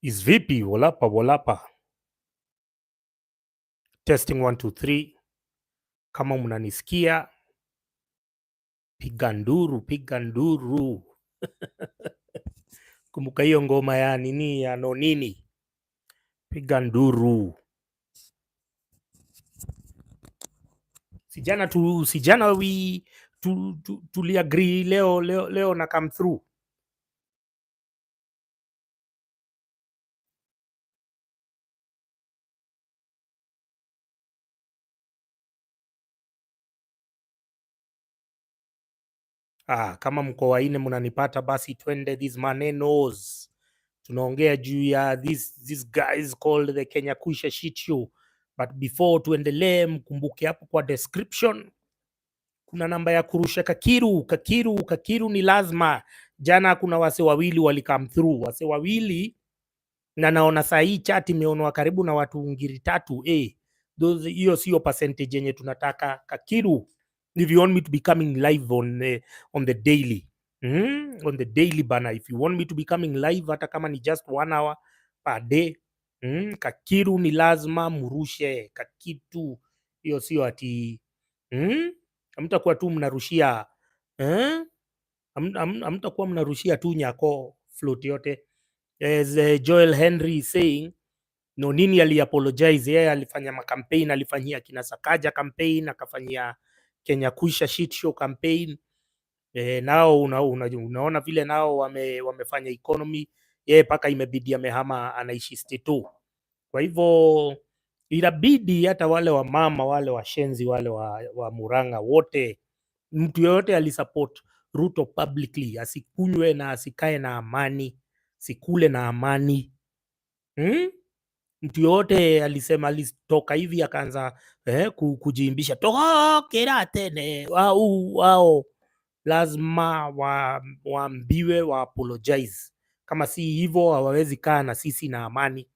Is vipi? Wolapa wolapa. Testing 1 2 3. Kama mnanisikia, piga nduru, piga nduru. Kumbuka hiyo ngoma ya nini ya nonini. Piga nduru. Sijana tuliagree leo na come through. Kama mko waine mnanipata, basi twende these manenos. Tunaongea juu ya these guys called the Kenya Kwisha shit show. But before tuendelee, mkumbuke hapo kwa description kuna namba ya kurusha kakiru ni lazima. Jana kuna wase wawili wali come through, wase wawili, na naona saa hii chat imeonwa karibu na watu ngiri 3. Hiyo sio percentage yenye tunataka. Kakiru, if you want me to be coming live on the daily, on the daily bana, if you want me to be coming live hata kama ni just 1 hour per day, Kakiru ni lazima murushe kakitu. Hiyo sio ati hamtakuwa tu mnarushia hamtakuwa mnarushia tu nyako float yote. As Joel Henry saying, no nini aliapologize. Yeye alifanya makampaign, alifanyia kina Sakaja campaign, akafanyia Kenya Kwisha shit show campaign. Nao unaona vile nao wamefanya economy. Yeye paka imebidi amehama, anaishi state 2. Kwa hivyo inabidi hata wale wa mama, wale washenzi, wale wa Murang'a wote, mtu yoyote alisupport Ruto publicly, asikunywe na asikae na amani, sikule na amani. Mtu yoyote alisema, alitoka hivi akaanza kujiimbisha tokera tene, wao lazima waambiwe wa apologize. Kama si hivyo hawawezi kaa na sisi na amani.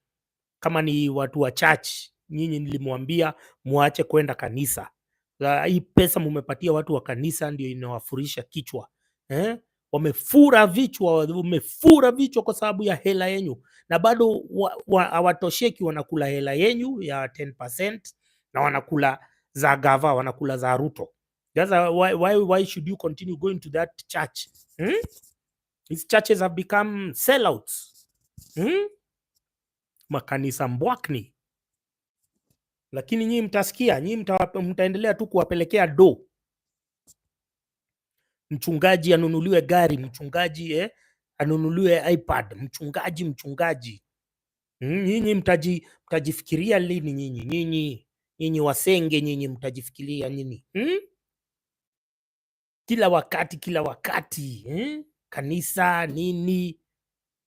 Kama ni watu wa church, nyinyi nilimwambia muache kwenda kanisa. Hii pesa mumepatia watu wa kanisa ndio inawafurisha kichwa. Wamefura vichwa kwa sababu ya hela yenyu, na bado hawatosheki. Wanakula hela yenyu ya 10% na wanakula za gava, wanakula za Ruto. That's why should you continue going to that church? These churches have become sellouts. Makanisa mbwakni. Lakini nyinyi mtasikia, nyinyi mtaendelea tu kuwapelekea do. Mchungaji anunuliwe gari, mchungaji anunuliwe iPad, mchungaji. Nyinyi mtajifikiria lini nyinyi wasenge, nyinyi mtajifikiria nini? Kila wakati kanisa nini?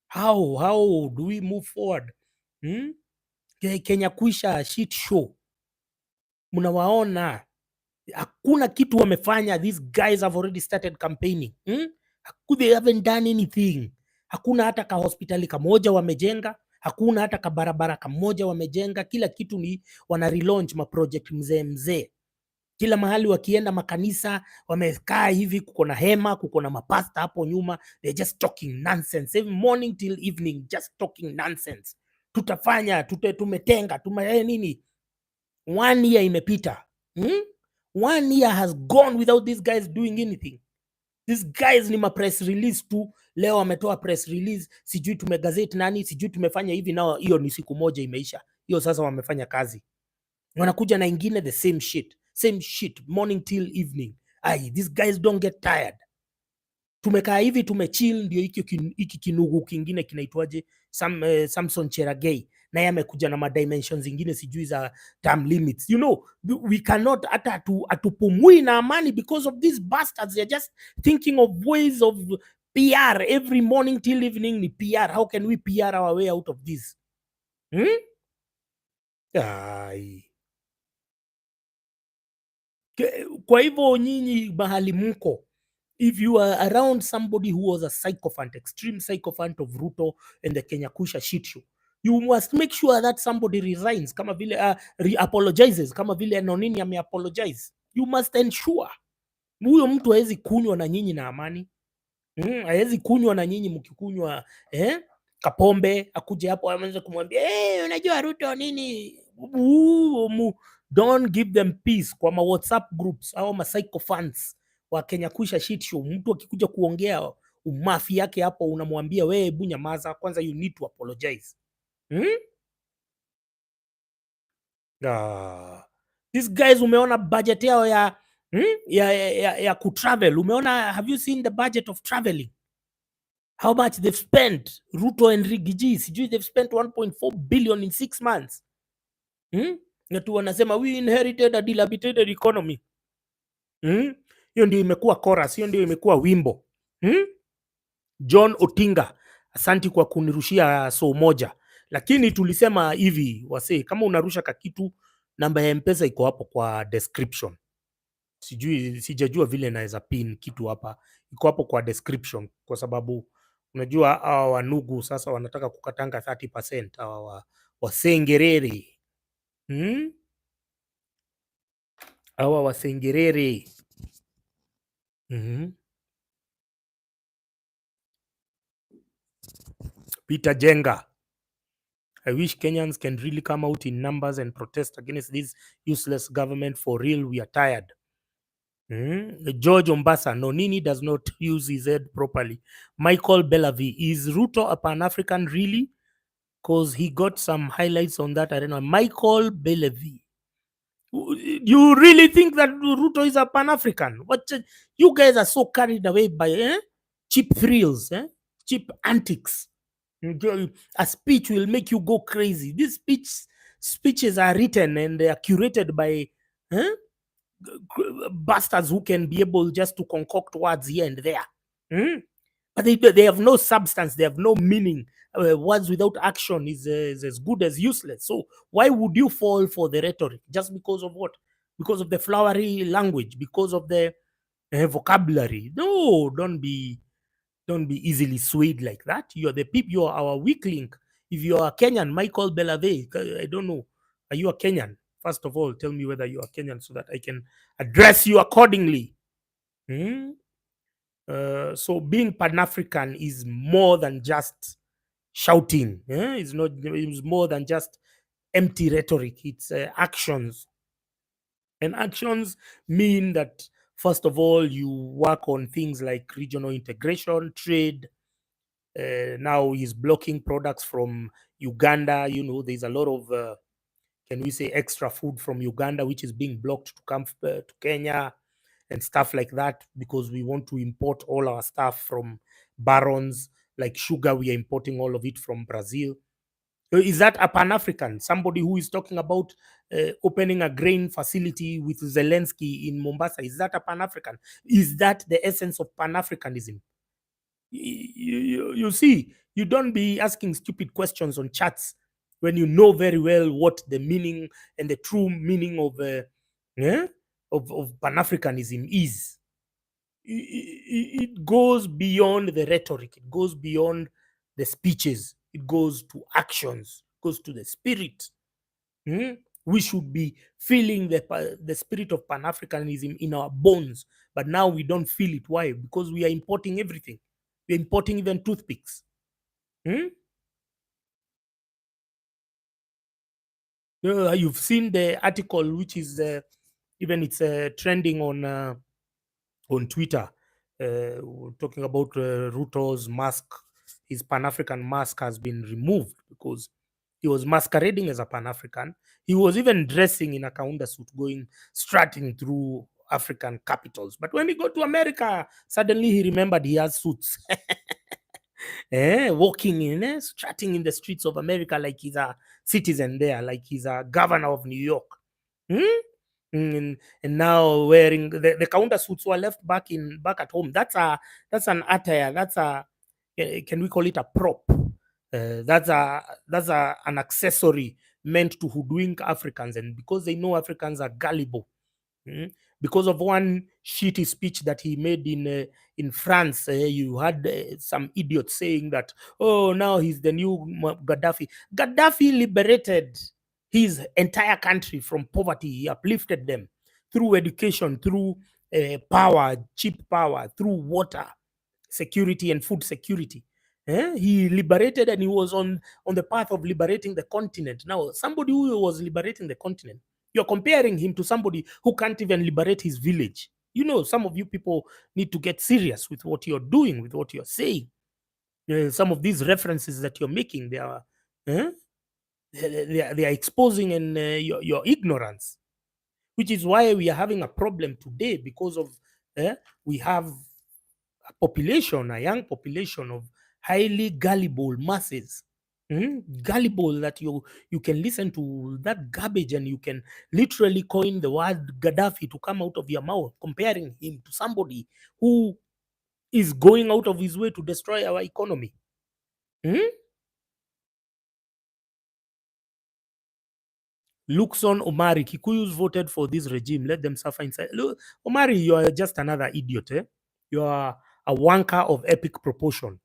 How do we move forward? Kenya Kwisha shit show, mnawaona hakuna kitu wamefanya. These guys have already started campaigning. They haven't done anything. Hakuna hata ka hospitali kamoja wamejenga, hakuna hata ka barabara kamoja wamejenga. Kila kitu ni wana relaunch ma project mzee. Kila mahali wakienda, makanisa wamekaa hivi, kuko na hema, kuko na mapasta hapo nyuma, they're just talking nonsense every morning till evening, just talking nonsense. Tutafanya, tumetenga, nini. 1 year imepita. 1 year has gone without these guys doing anything. These guys ni ma press release tu. Leo wametoa press release, sijui tumegazeti nani, sijui tumefanya hivi, nao hiyo ni siku moja imeisha. Hiyo sasa wamefanya kazi. Wanakuja na ingine the same shit morning till evening. These guys don't get tired. Tumekaa hivi tumechill, ndio hiki kinugu kingine kinaitwaje, Samson Cherargei, na yeye amekuja na dimensions zingine sijui za term limits. You know, we cannot hata atupumui na amani because of these bastards. They're just thinking of ways of PR every morning till evening. Ni PR. How can we PR our way out of this? Kwa hivyo nyinyi mahali mko, if you are around somebody who was a sycophant, extreme sycophant of Ruto and the Kenya Kwisha shit show, you must make sure that somebody resigns, kama vile apologizes, kama vile nonini ameapologize. You must ensure huyo mtu hawezi kunywa na nyinyi na amani. Hawezi kunywa na nyinyi mkikunywa Kapombe akuje hapo aanze kumwambia unajua Ruto nini. Don't give them peace kwa ma WhatsApp groups au ma psycho fans wa Kenya Kwisha shit show. Mtu akikuja kuongea umafi yake hapo, unamwambia wewe, hebu nyamaza kwanza, you need to apologize. These guys, umeona budget yao ya kutravel? Umeona, have you seen the budget of traveling? How much they've spent? Ruto and Rigiji, sijui they've spent 1.4 billion in 6 months. Na tu wanasema we inherited a dilapidated economy. Hiyo ndio imekuwa chorus, hiyo ndio imekuwa wimbo. John Otinga, asanti kwa kunirushia so moja. Lakini tulisema hivi wase, kama unarusha kakitu, namba ya M-PESA iko hapo kwa description. Sijajua vile naweza pin kitu hapa. Iko hapo kwa description kwa sababu unajua hawa wanugu sasa wanataka kukatanga 30% hawa wasengerere. Hawa wasengerere. Peter Jenga, I wish Kenyans can really come out in numbers and protest against this useless government. For real, we are tired. George Ombasa, Nonini does not use his head properly. Michael Belavi, is Ruto a Pan-African really? Because he got some highlights on that arena. Michael Belavi, you really think that Ruto is a Pan-African? What, you guys are so carried away by cheap thrills, cheap antics. A speech will make you go crazy. These speeches are written and they are curated by bastards who can be able just to concoct words here and there. But they have no substance, they have no meaning. Words without action is as good as useless. So why would you fall for the rhetoric? Just because of what? Because of the flowery language, because of the vocabulary? No, don't be easily swayed like that. You're the people, you're our weak link. If you're a Kenyan, Michael Belave, I don't know, are you a Kenyan? First of all, tell me whether you are Kenyan so that I can address you accordingly. So being Pan-African is more than just shouting. It's more than just empty rhetoric. It's actions. And actions mean that, first of all, you work on things like regional integration, trade. Now he's blocking products from Uganda. There's a lot of, can we say, extra food from Uganda, which is being blocked to come to Kenya and stuff like that, because we want to import all our stuff from barons. Like sugar, we are importing all of it from Brazil. Is that a Pan-African? Somebody who is talking about opening a grain facility with Zelensky in Mombasa, is that a Pan-African? Is that the essence of Pan-Africanism? You see, you don't be asking stupid questions on chats when you know very well what the meaning and the true meaning of Pan-Africanism is. It goes beyond the rhetoric. It goes beyond the speeches. It goes to actions. It goes to the spirit. We should be feeling the spirit of Pan-Africanism in our bones, but now we don't feel it. Why? Because we are importing everything. We're importing even toothpicks. You've seen the article, which is even it's trending on Twitter, talking about Ruto's mask. His Pan-African mask has been removed because he was masquerading as a Pan-African. He was even dressing in a Kaunda suit, strutting through African capitals. But when he got to America, suddenly he remembered he has suits. Walking in, strutting in the streets of America like he's a citizen there, like he's a governor of New York. And now wearing the counter suits were left back at home. That's an attire. That's can we call it a prop? That's an accessory meant to hoodwink Africans, and because they know Africans are gullible. Because of one shitty speech that he made in France, you had some idiot saying that, oh, now he's the new Gaddafi. Gaddafi liberated his entire country from poverty. He uplifted them through education, through power, cheap power, through water security and food security. He liberated and he was on the path of liberating the continent. Now, somebody who was liberating the continent, you're comparing him to somebody who can't even liberate his village. Some of you people need to get serious with what you're doing, with what you're saying. Some of these references that you're making, eh, they are exposing your ignorance, which is why we are having a problem today because of we have a young population of highly gullible masses. Gullible that you can listen to that garbage and you can literally coin the word Gaddafi to come out of your mouth, comparing him to somebody who is going out of his way to destroy our economy. Hmm? Luxon Omari, Kikuyus voted for this regime. Let them suffer inside. Look, Omari, you are just another idiot. You are a wanker of epic proportion.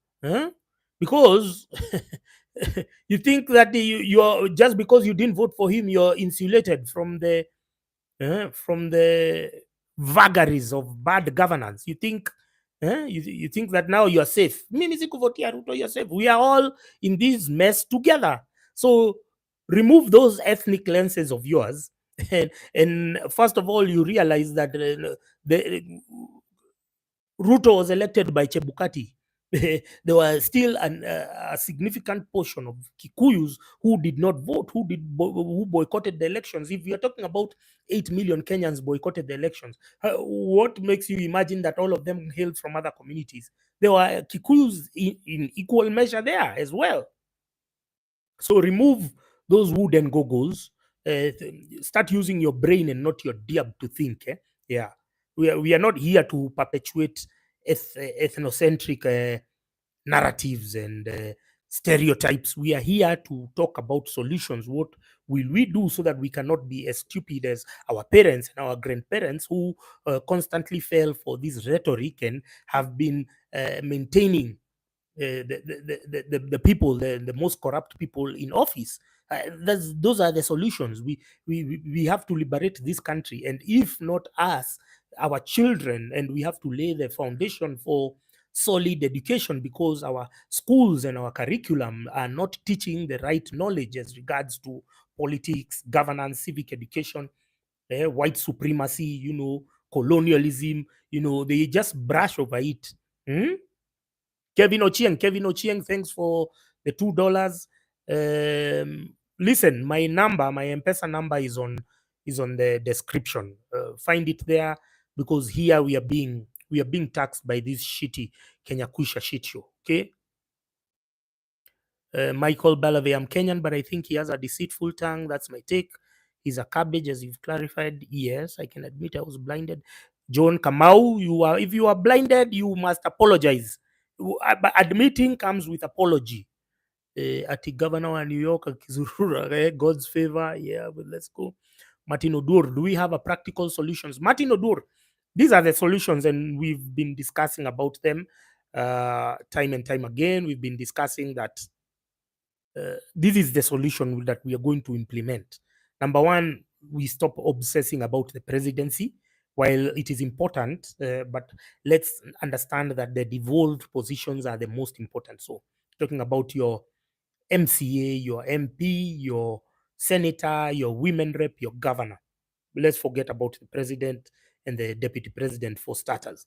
Because you think that you're just because you didn't vote for him, you're insulated from the vagaries of bad governance. You think that now you're safe. Mimi sikuvotia Ruto, you're safe. We are all in this mess together. So remove those ethnic lenses of yours, and first of all, you realize that the Ruto was elected by Chebukati. There was still a significant portion of Kikuyus who did not vote, who boycotted the elections. If you're talking about 8 million Kenyans boycotted the elections, what makes you imagine that all of them hailed from other communities? There were Kikuyus in equal measure there as well. So remove those wooden goggles. Start using your brain and not your diab to think. Yeah, we are not here to perpetuate ethnocentric narratives and stereotypes. We are here to talk about solutions. What will we do so that we cannot be as stupid as our parents and our grandparents who constantly fell for this rhetoric and have been maintaining the people, the most corrupt people in office. Those are the solutions. We have to liberate this country, and if not us, our children, and we have to lay the foundation for solid education, because our schools and our curriculum are not teaching the right knowledge as regards to politics, governance, civic education, white supremacy, colonialism. They just brush over it. Hmm? Kevin Ochieng, thanks for the $2. Listen, my M-PESA number is on the description. Find it there, because here we are being taxed by this shitty Kenya Kwisha shit show. Okay. Michael Balave, I'm Kenyan, but I think he has a deceitful tongue. That's my take. He's a cabbage, as you've clarified. Yes, I can admit I was blinded. John Kamau, if you are blinded, you must apologize. But admitting comes with apology. Ati governor wa New York akizurura, God's favor. Yeah, but let's go. Martin Odur, do we have a practical solutions? Martin Odur, these are the solutions, and we've been discussing about them time and time again. We've been discussing that this is the solution that we are going to implement. Number one, we stop obsessing about the presidency. While it is important, but let's understand that the devolved positions are the most important. So, talking about your MCA, your MP, your senator, your women rep, your governor. Let's forget about the president and the deputy president for starters.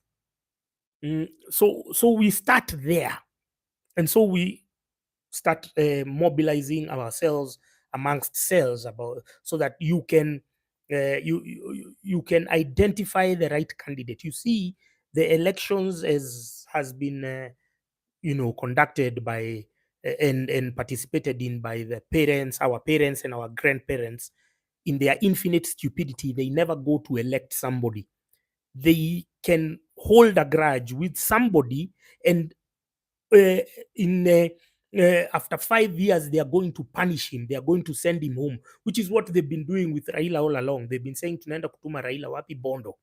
So we start there, and so we start mobilizing ourselves amongst cells so that you can you can identify the right candidate. You see, the elections has been conducted by and participated in by our parents and our grandparents. In their infinite stupidity, they never go to elect somebody. They can hold a grudge with somebody, and uh, in after 5 years, they are going to punish him. They are going to send him home, which is what they've been doing with Raila all along. They've been saying tunaenda kutuma Raila wapi Bondo,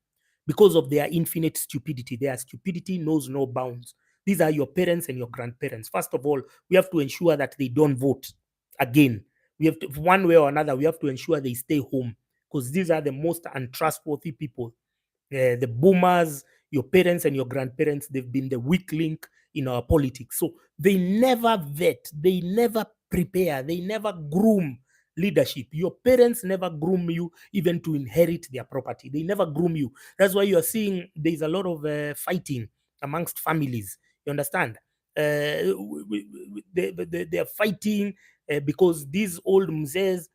because of their infinite stupidity. Their stupidity knows no bounds. These are your parents and your grandparents. First of all, we have to ensure that they don't vote again. We have to, one way or another, we have to ensure they stay home, because these are the most untrustworthy people. The boomers, your parents and your grandparents, they've been the weak link in our politics. So they never vet, they never prepare, they never groom leadership. Your parents never groom you even to inherit their property. They never groom you. That's why you are seeing there's a lot of fighting amongst families. You understand? They are fighting because these old mzes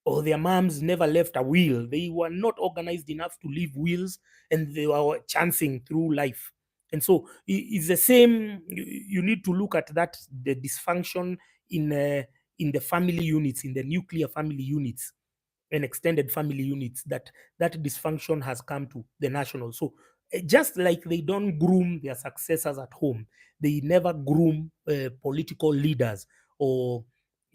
or their moms never left a will. They were not organized enough to leave wills, and they were chancing through life. And so it's the same. You need to look at that, the dysfunction in the family units, in the nuclear family units and extended family units, that dysfunction has come to the national. So just like they don't groom their successors at home, they never groom political leaders or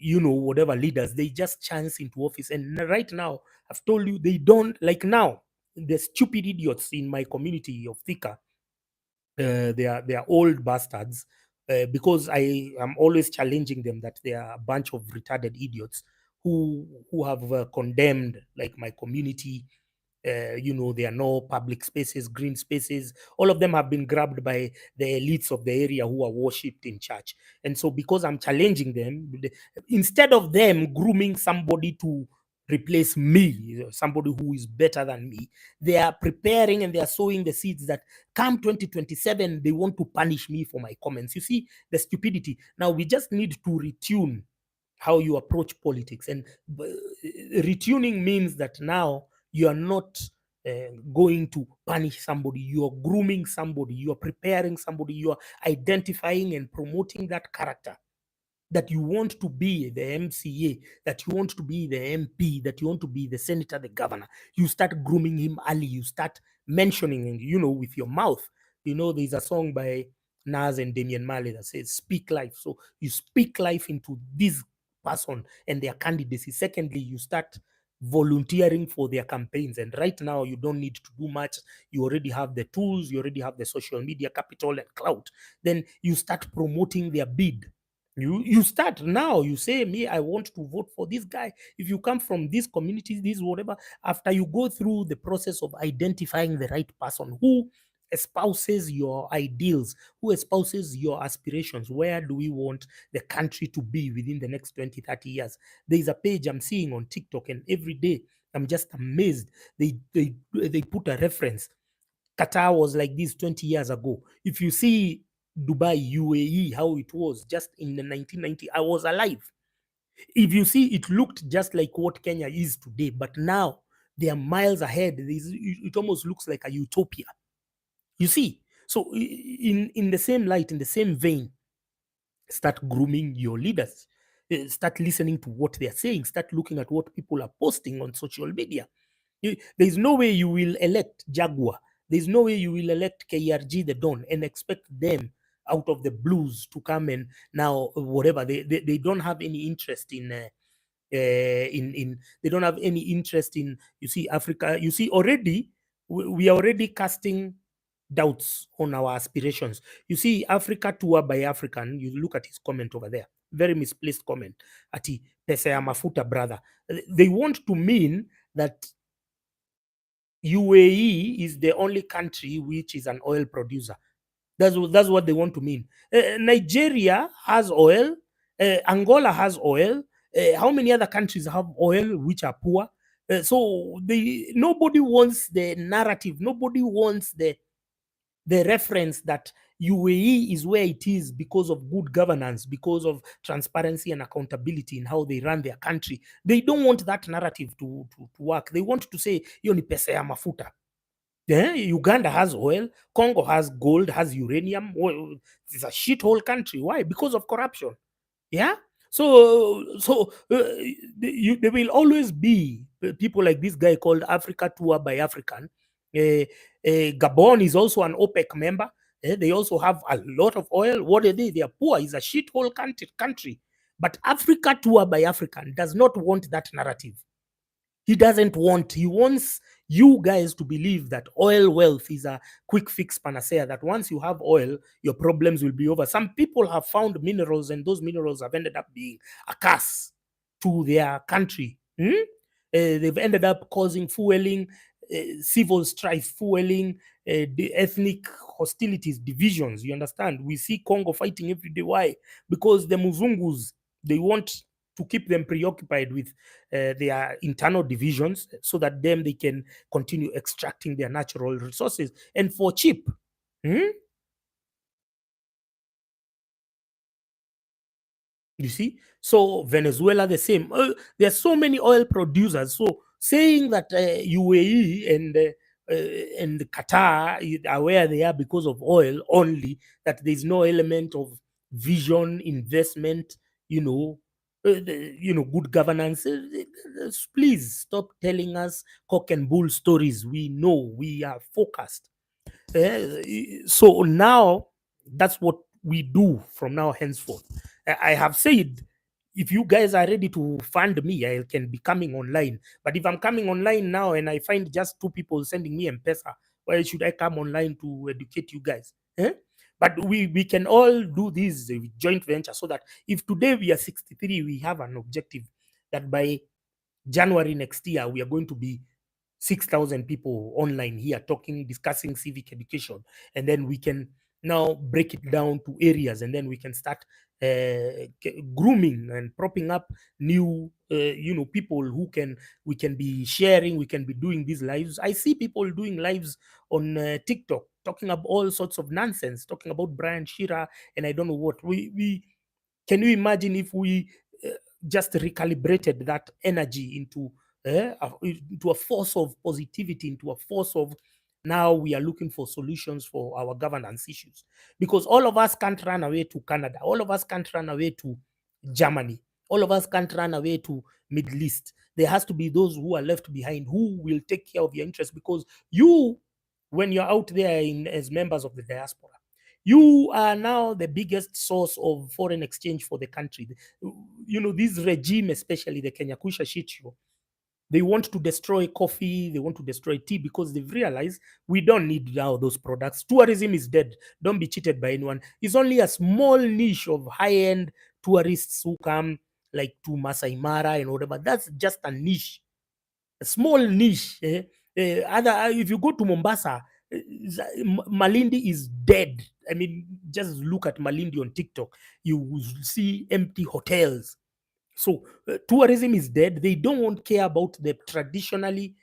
whatever leaders. They just chance into office. And right now, I've told you, they don't, like now, the stupid idiots in my community of Thika, they are old bastards, because I am always challenging them that they are a bunch of retarded idiots who have condemned like my community. There are no public spaces, green spaces. All of them have been grabbed by the elites of the area who are worshipped in church. And so, because I'm challenging them, instead of them grooming somebody to replace me, somebody who is better than me, they are preparing and they are sowing the seeds that come 2027, they want to punish me for my comments. You see the stupidity. Now we just need to retune how you approach politics. And retuning means that now you are not going to punish somebody, you are grooming somebody, you are preparing somebody, you are identifying and promoting that character that you want to be the MCA, that you want to be the MP, that you want to be the senator, the governor. You start grooming him early. You start mentioning, with your mouth. There's a song by Nas and Damian Marley that says, speak life. So you speak life into this person and their candidacy. Secondly, you start volunteering for their campaigns. And right now, you don't need to do much. You already have the tools, you already have the social media capital and clout. Then you start promoting their bid. You start now. You say, me, I want to vote for this guy. If you come from this community, this whatever, after you go through the process of identifying the right person who espouses your ideals, who espouses your aspirations, where do we want the country to be within the next 20, 30 years? There is a page I'm seeing on TikTok, and every day I'm just amazed. They put a reference. Qatar was like this 20 years ago. If you see Dubai, UAE, how it was just in the 1990, I was alive. If you see, it looked just like what Kenya is today, but now they are miles ahead. It almost looks like a utopia. You see? So in the same light, in the same vein, start grooming your leaders. Start listening to what they are saying. Start looking at what people are posting on social media. There's no way you will elect Jaguar. There's no way you will elect KRG the Don and expect them out of the blues to come and now whatever. They don't have any interest in they don't have any interest in, you see, Africa. You see, already we are already casting doubts on our aspirations. You see, Africa tour by African, you look at his comment over there, very misplaced comment. Ati pesa ya mafuta, brother. They want to mean that UAE is the only country which is an oil producer. That's what they want to mean. Nigeria has oil. Angola has oil. How many other countries have oil which are poor? So nobody wants the narrative. Nobody wants the reference that UAE is where it is because of good governance, because of transparency and accountability in how they run their country. They don't want that narrative to work. They want to say, hiyo ni pesa ya mafuta. Uganda has oil, Congo has gold, has uranium. Well, it's a shithole country. Why? Because of corruption. Yeah. So there will always be people like this guy called Africa Tour by African. Gabon is also an OPEC member. They also have a lot of oil. What are they? They are poor. It's a shithole country. But Africa Tour by African does not want that narrative. He wants you guys to believe that oil wealth is a quick fix panacea, that once you have oil, your problems will be over. Some people have found minerals, and those minerals have ended up being a curse to their country. They've ended up causing fueling, civil strife fueling, the ethnic hostilities, divisions. You understand? We see Congo fighting every day. Why? Because the Muzungus, they want to keep them preoccupied with their internal divisions so that then they can continue extracting their natural resources and for cheap. Hmm? You see, so Venezuela the same. There are so many oil producers. So saying that UAE and Qatar are where they are because of oil only, that there is no element of vision, investment, you know, good governance. Please stop telling us cock and bull stories. We know, we are focused. So now that's what we do from now henceforth. I have said, if you guys are ready to fund me, I can be coming online. But if I'm coming online now and I find just two people sending me M-PESA, why should I come online to educate you guys? Eh? But we can all do this joint venture so that if today we are 63, we have an objective that by January next year, we are going to be 6,000 people online here talking, discussing civic education. And then we can now break it down to areas and then we can start grooming and propping up new, people who we can be sharing, we can be doing these lives. I see people doing lives on TikTok talking about all sorts of nonsense, talking about Brian Shearer and I don't know what. Can you imagine if we just recalibrated that energy into a force of positivity, into a force of now we are looking for solutions for our governance issues? Because all of us can't run away to Canada. All of us can't run away to Germany. All of us can't run away to Middle East. There has to be those who are left behind who will take care of your interests because you, when you're out there as members of the diaspora, you are now the biggest source of foreign exchange for the country. This regime, especially the Kenya Kwisha shit show, they want to destroy coffee, they want to destroy tea because they've realized we don't need now those products. Tourism is dead. Don't be cheated by anyone. It's only a small niche of high-end tourists who come like to Masai Mara and whatever. That's just a niche, a small niche. If you go to Mombasa, Malindi is dead. I mean, just look at Malindi on TikTok. You will see empty hotels. So tourism is dead. They don't care about the traditionally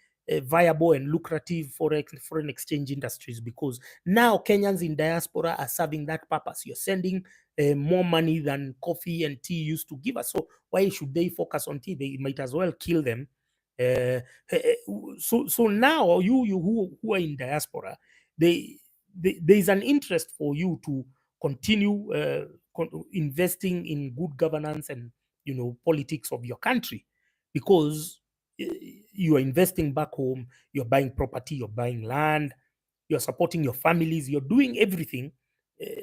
viable and lucrative foreign exchange industries because now Kenyans in diaspora are serving that purpose. You're sending more money than coffee and tea used to give us. So why should they focus on tea? They might as well kill them. Uh, so now you who are in diaspora, there is an interest for you to continue investing in good governance and politics of your country because you are investing back home, you're buying property, you're buying land, you're supporting your families, you're doing everything, uh,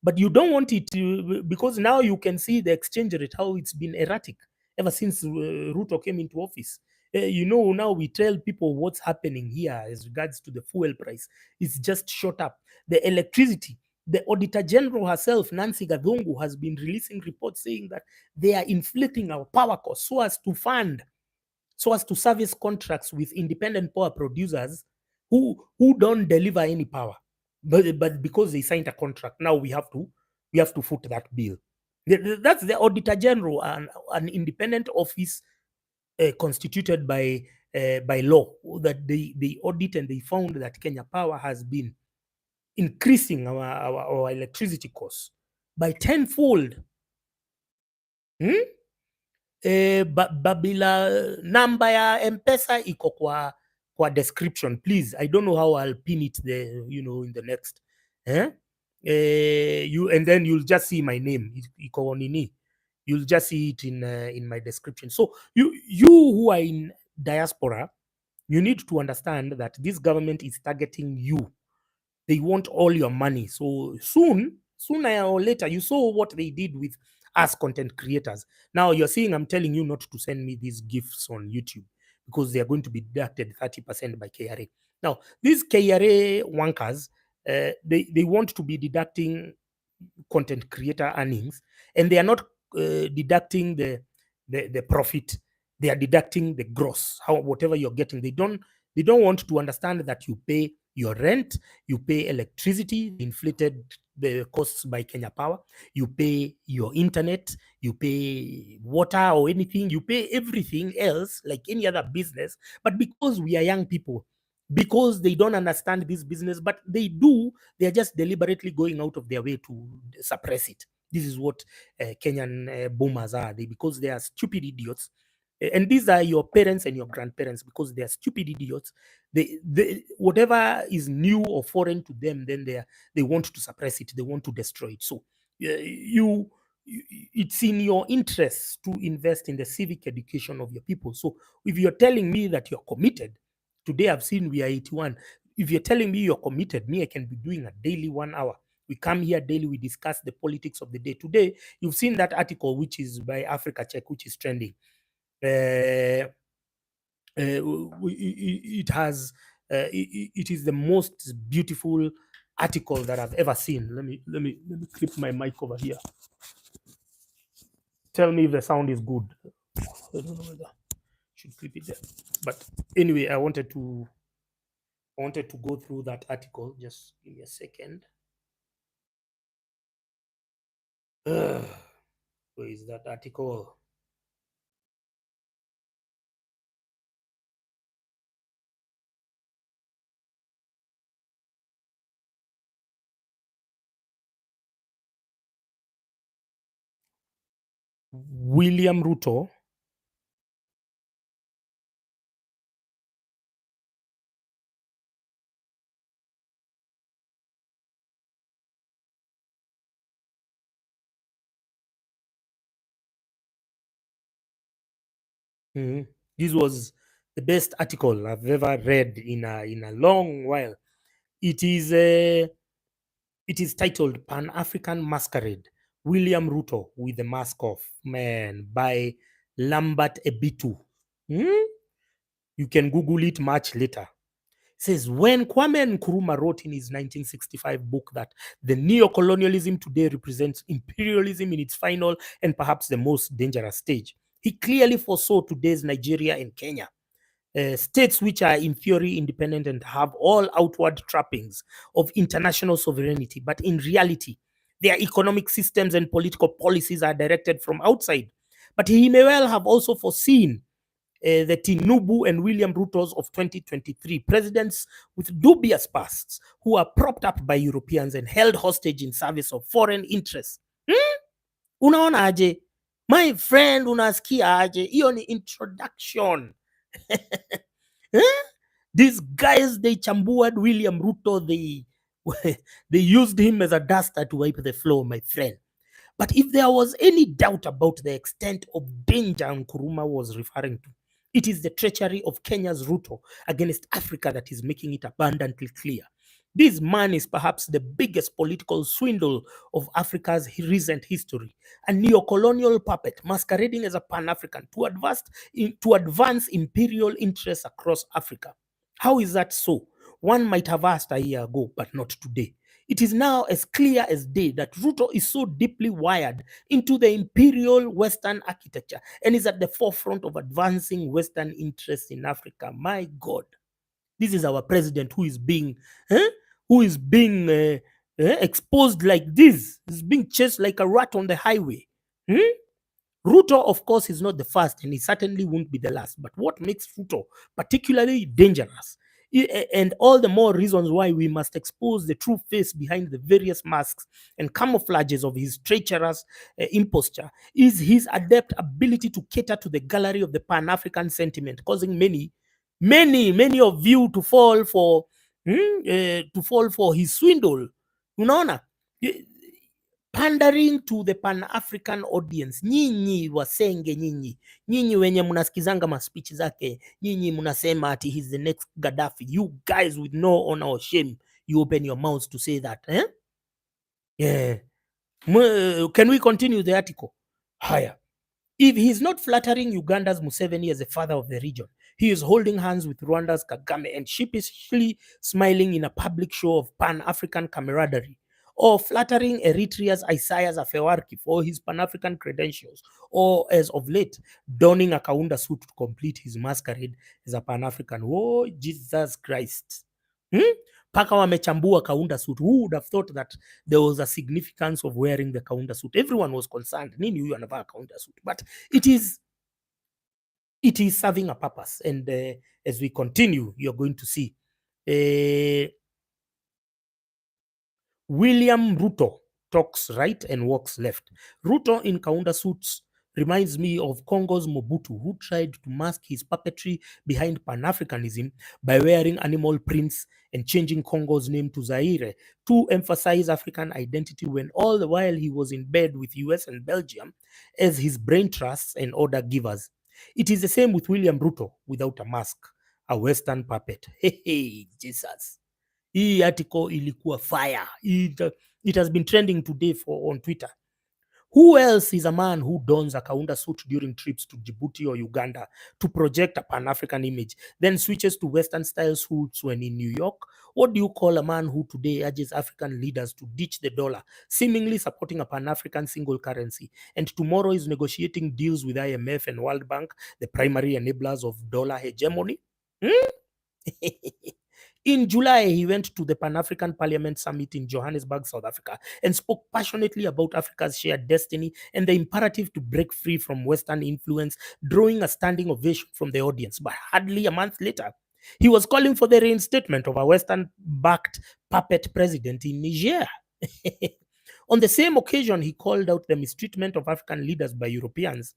but you don't want it to, because now you can see the exchange rate how it's been erratic ever since Ruto came into office. Now we tell people what's happening here as regards to the fuel price. It's just shot up. The electricity, the Auditor General herself, Nancy Gadhungu, has been releasing reports saying that they are inflating our power costs so as to service contracts with independent power producers who don't deliver any power. But because they signed a contract, now we have to foot that bill. That's the Auditor General, an independent office constituted by law, that they audit and they found that Kenya Power has been increasing our electricity costs by tenfold. Babila namba ya M-PESA iko kwa description. Please, I don't know how I'll pin it there, in the next. And then you'll just see my name. Iko nini. You'll just see it in my description. So you who are in diaspora, you need to understand that this government is targeting you. They want all your money. So sooner or later, you saw what they did with us content creators. Now you're saying I'm telling you not to send me these gifts on YouTube because they are going to be deducted 30% by KRA. Now, these KRA wankers, they want to be deducting content creator earnings, and they are not deducting the profit. They are deducting the gross, whatever you're getting. They don't want to understand that you pay your rent, you pay electricity, inflated the costs by Kenya Power, you pay your internet, you pay water or anything, you pay everything else like any other business. But because we are young people, because they don't understand this business, but they do, they are just deliberately going out of their way to suppress it. This is what Kenyan boomers are. Because they are stupid idiots. And these are your parents and your grandparents, because they are stupid idiots. Whatever is new or foreign to them, then they want to suppress it. They want to destroy it. So it's in your interest to invest in the civic education of your people. So if you're telling me that you're committed, today I've seen we are 81. If you're telling me you're committed, me, I can be doing a daily 1 hour. We come here daily, we discuss the politics of the day. Today, you've seen that article, which is by Africa Check, which is trending. It is the most beautiful article that I've ever seen. Let me clip my mic over here. Tell me if the sound is good. I don't know whether I should clip it there. But anyway, I wanted to go through that article. Just give me a second. Where is that article? William Ruto This was the best article I've ever read in a long while. It is titled Pan-African Masquerade, William Ruto with the Mask Off, man, by Lambert Ebitu. You can Google it much later. It says, when Kwame Nkrumah wrote in his 1965 book that the neo-colonialism today represents imperialism in its final and perhaps the most dangerous stage, he clearly foresaw today's Nigeria and Kenya. States which are in theory independent and have all outward trappings of international sovereignty, but in reality, their economic systems and political policies are directed from outside. But he may well have also foreseen the Tinubu and William Rutos of 2023, presidents with dubious pasts who are propped up by Europeans and held hostage in service of foreign interests. Unaona aje? My friend, unasikia aje? Hiyo ni introduction. These guys, they chambuad William Ruto, they used him as a duster to wipe the floor, my friend. But if there was any doubt about the extent of danger Nkrumah was referring to, it is the treachery of Kenya's Ruto against Africa that is making it abundantly clear. This man is perhaps the biggest political swindle of Africa's recent history, a neo-colonial puppet masquerading as a Pan-African to advance imperial interests across Africa. How is that so? One might have asked a year ago, but not today. It is now as clear as day that Ruto is so deeply wired into the imperial Western architecture and is at the forefront of advancing Western interests in Africa. My God, this is our president who is being exposed like this. He's being chased like a rat on the highway. Ruto, of course, is not the first, and he certainly won't be the last. But what makes Ruto particularly dangerous, and all the more reasons why we must expose the true face behind the various masks and camouflages of his treacherous imposture, is his adept ability to cater to the gallery of the Pan-African sentiment, causing many of you to fall for his swindle. Unaona? Pandering to the Pan-African audience. Nyinyi wasenge, nyinyi wenye mnasikizanga maspichi zake, nyinyi mnasema ati he's the next Gaddafi. You guys with no honor or shame, you open your mouths to say that. Yeah. Can we continue the article? Higher. If he's not flattering Uganda's Museveni as the father of the region, he is holding hands with Rwanda's Kagame and sheepishly smiling in a public show of Pan-African camaraderie, or flattering Eritrea's Isaias Afewerki for his Pan-African credentials, or as of late, donning a Kaunda suit to complete his masquerade as a Pan-African. Oh, Jesus Christ. Paka wamechambua kaunda suit. Who would have thought that there was a significance of wearing the kaunda suit? Everyone was concerned. Nini huyu anavaa kaunda suit? But it is serving a purpose. And as we continue, you're going to see William Ruto talks right and walks left. Ruto in kaunda suits reminds me of Congo's Mobutu, who tried to mask his puppetry behind pan-Africanism by wearing animal prints and changing Congo's name to Zaire to emphasize African identity, when all the while he was in bed with US and Belgium as his brain trusts and order givers. It is the same with William Ruto without a mask, a Western puppet. Hey, Jesus. Hii article ilikuwa fire. It has been trending today on Twitter. Who else is a man who dons a kaunda suit during trips to Djibouti or Uganda to project a Pan-African image, then switches to Western style suits when in New York? What do you call a man who today urges African leaders to ditch the dollar, seemingly supporting a Pan-African single currency, and tomorrow is negotiating deals with IMF and World Bank, the primary enablers of dollar hegemony? In July, he went to the Pan-African Parliament Summit in Johannesburg, South Africa, and spoke passionately about Africa's shared destiny and the imperative to break free from Western influence, drawing a standing ovation from the audience. But hardly a month later, he was calling for the reinstatement of a Western-backed puppet president in Niger. On the same occasion, he called out the mistreatment of African leaders by Europeans,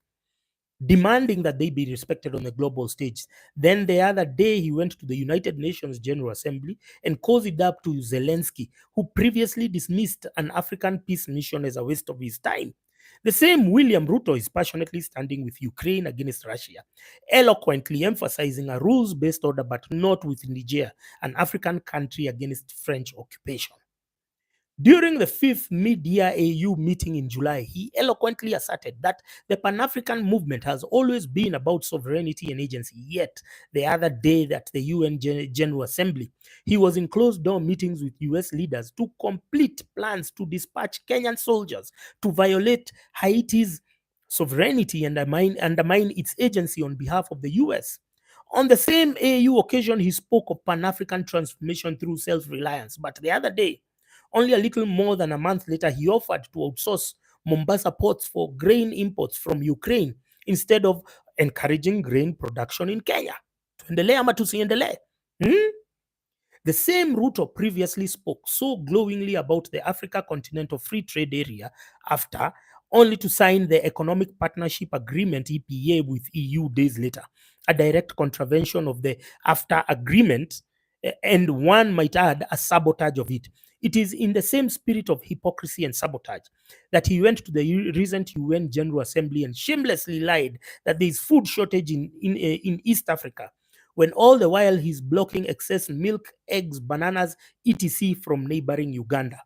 demanding that they be respected on the global stage. Then the other day, he went to the United Nations General Assembly and cozied up to Zelensky, who previously dismissed an African peace mission as a waste of his time. The same William Ruto is passionately standing with Ukraine against Russia, eloquently emphasizing a rules-based order, but not with Niger, an African country, against French occupation. During the 5th mid-year AU meeting in July, he eloquently asserted that the Pan-African movement has always been about sovereignty and agency. Yet, the other day at the UN General Assembly, he was in closed-door meetings with US leaders to complete plans to dispatch Kenyan soldiers to violate Haiti's sovereignty and undermine its agency on behalf of the US. On the same AU occasion, he spoke of Pan-African transformation through self-reliance. But the other day, only a little more than a month later, he offered to outsource Mombasa ports for grain imports from Ukraine instead of encouraging grain production in Kenya. Tuendelee ama tusiendelee? The same Ruto previously spoke so glowingly about the Africa Continental Free Trade Area after, only to sign the Economic Partnership Agreement EPA with EU days later, a direct contravention of the AfTA agreement, and one might add a sabotage of it. It is in the same spirit of hypocrisy and sabotage that he went to the recent UN General Assembly and shamelessly lied that there is food shortage in East Africa, when all the while he's blocking excess milk, eggs, bananas, etc. from neighboring Uganda.